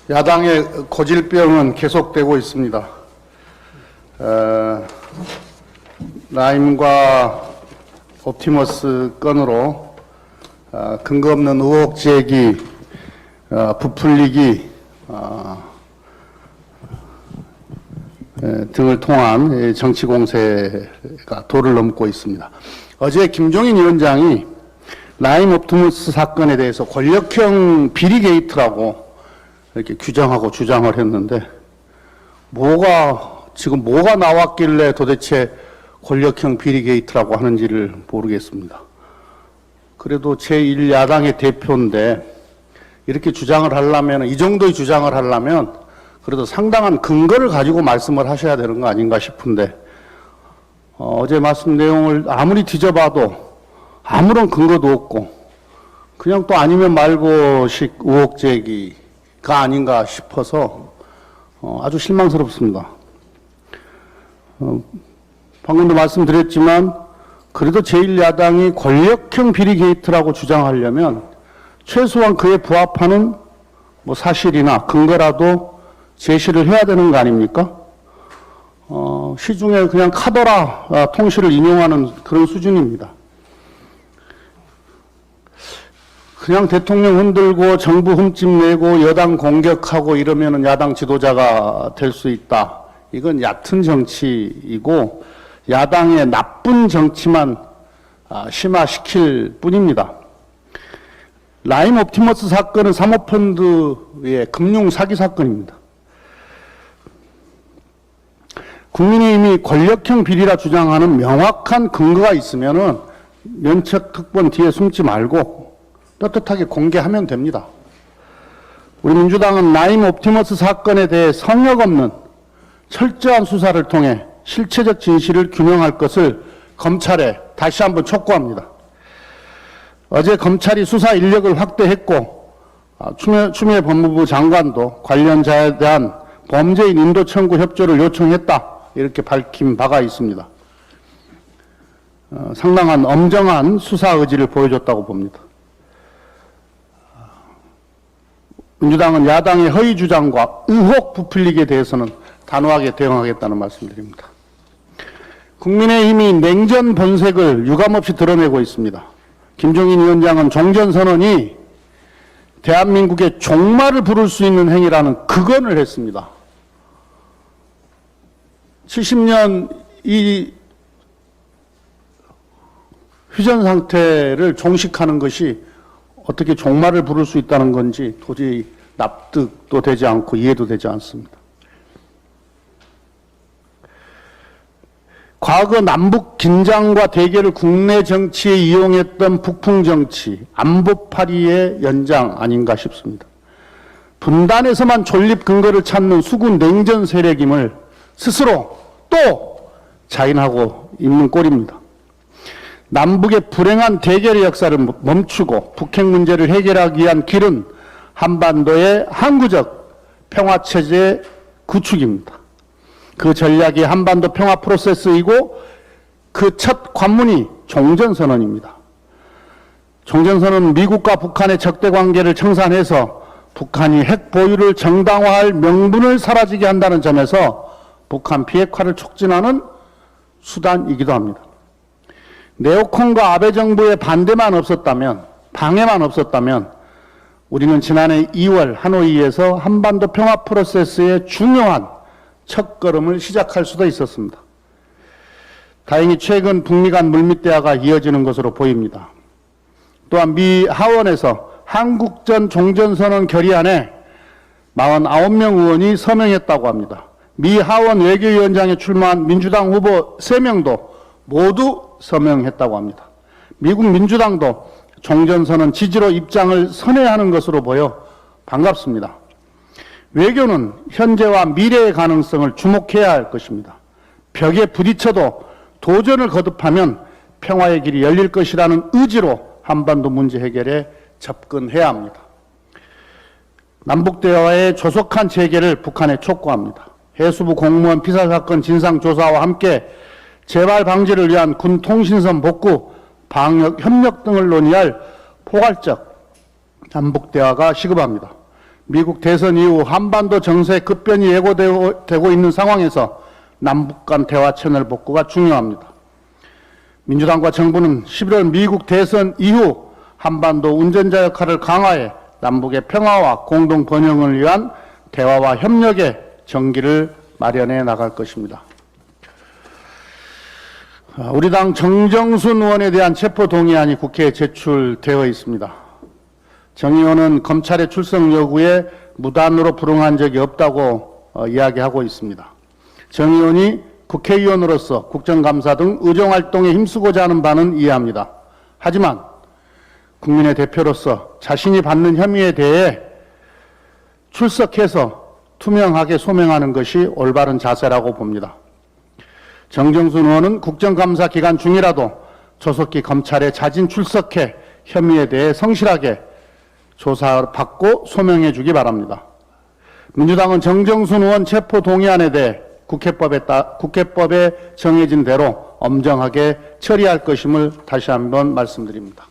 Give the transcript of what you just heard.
야당의 고질병은 계속되고 있습니다. 라임과 옵티머스 건으로 근거 없는 의혹 제기, 부풀리기 등을 통한 정치 공세가 도를 넘고 있습니다. 어제 김종인 위원장이 라임 옵티머스 사건에 대해서 권력형 비리 게이트라고 이렇게 규정하고 주장을 했는데 지금 뭐가 나왔길래 도대체 권력형 비리 게이트라고 하는지를 모르겠습니다. 그래도 제1야당의 대표인데 이렇게 주장을 하려면, 이 정도의 주장을 하려면 그래도 상당한 근거를 가지고 말씀을 하셔야 되는 거 아닌가 싶은데 어제 말씀 내용을 아무리 뒤져봐도 아무런 근거도 없고 그냥 또 아니면 말고식 의혹 제기가 아닌가 싶어서 아주 실망스럽습니다. 방금도 말씀드렸지만 그래도 제1야당이 권력형 비리 게이트라고 주장하려면 최소한 그에 부합하는 사실이나 근거라도 제시를 해야 되는 거 아닙니까? 시중에 그냥 카더라 통시를 인용하는 그런 수준입니다. 그냥 대통령 흔들고 정부 흠집 내고 여당 공격하고 이러면은 야당 지도자가 될 수 있다. 이건 얕은 정치이고 야당의 나쁜 정치만 심화시킬 뿐입니다. 라임 옵티머스 사건은 사모펀드의 금융 사기 사건입니다. 국민의힘이 권력형 비리라 주장하는 명확한 근거가 있으면은 면책 특권 뒤에 숨지 말고 떳떳하게 공개하면 됩니다. 우리 민주당은 라임 옵티머스 사건에 대해 성역 없는 철저한 수사를 통해 실체적 진실을 규명할 것을 검찰에 다시 한번 촉구합니다. 어제 검찰이 수사 인력을 확대했고 추미애 법무부 장관도 관련자에 대한 범죄인 인도 청구 협조를 요청했다. 이렇게 밝힌 바가 있습니다. 상당한 엄정한 수사 의지를 보여줬다고 봅니다. 민주당은 야당의 허위 주장과 의혹 부풀리기에 대해서는 단호하게 대응하겠다는 말씀드립니다. 국민의힘이 냉전 본색을 유감없이 드러내고 있습니다. 김종인 위원장은 종전선언이 대한민국의 종말을 부를 수 있는 행위라는 극언을 했습니다. 70년 이 휴전 상태를 종식하는 것이 어떻게 종말을 부를 수 있다는 건지 도저히 납득도 되지 않고 이해도 되지 않습니다. 과거 남북 긴장과 대결을 국내 정치에 이용했던 북풍 정치, 안보파리의 연장 아닌가 싶습니다. 분단에서만 존립 근거를 찾는 수군 냉전 세력임을 스스로 또 자인하고 있는 꼴입니다. 남북의 불행한 대결의 역사를 멈추고 북핵 문제를 해결하기 위한 길은 한반도의 항구적 평화체제 구축입니다. 그 전략이 한반도 평화 프로세스이고 그 첫 관문이 종전선언입니다. 종전선언은 미국과 북한의 적대 관계를 청산해서 북한이 핵 보유를 정당화할 명분을 사라지게 한다는 점에서 북한 비핵화를 촉진하는 수단이기도 합니다. 네오콘과 아베 정부의 반대만 없었다면, 방해만 없었다면 우리는 지난해 2월 하노이에서 한반도 평화 프로세스의 중요한 첫걸음을 시작할 수도 있었습니다. 다행히 최근 북미 간 물밑 대화가 이어지는 것으로 보입니다. 또한 미 하원에서 한국전 종전선언 결의안에 49명 의원이 서명했다고 합니다. 미 하원 외교위원장에 출마한 민주당 후보 3명도 모두 서명했다고 합니다. 미국 민주당도 종전선언 지지로 입장을 선회하는 것으로 보여 반갑습니다. 외교는 현재와 미래의 가능성을 주목해야 할 것입니다. 벽에 부딪혀도 도전을 거듭하면 평화의 길이 열릴 것이라는 의지로 한반도 문제 해결에 접근해야 합니다. 남북대화의 조속한 재개를 북한에 촉구합니다. 해수부 공무원 피살 사건 진상조사와 함께 재발 방지를 위한 군 통신선 복구, 방역 협력 등을 논의할 포괄적 남북대화가 시급합니다. 미국 대선 이후 한반도 정세 급변이 예고되고 있는 상황에서 남북 간 대화 채널 복구가 중요합니다. 민주당과 정부는 11월 미국 대선 이후 한반도 운전자 역할을 강화해 남북의 평화와 공동 번영을 위한 대화와 협력의 전기를 마련해 나갈 것입니다. 우리 당 정정순 의원에 대한 체포동의안이 국회에 제출되어 있습니다. 정 의원은 검찰의 출석 요구에 무단으로 불응한 적이 없다고 이야기하고 있습니다. 정 의원이 국회의원으로서 국정감사 등 의정활동에 힘쓰고자 하는 바는 이해합니다. 하지만 국민의 대표로서 자신이 받는 혐의에 대해 출석해서 투명하게 소명하는 것이 올바른 자세라고 봅니다. 정정순 의원은 국정감사 기간 중이라도 조속히 검찰에 자진 출석해 혐의에 대해 성실하게 조사받고 소명해 주기 바랍니다. 민주당은 정정순 의원 체포 동의안에 대해 국회법에 정해진 대로 엄정하게 처리할 것임을 다시 한번 말씀드립니다.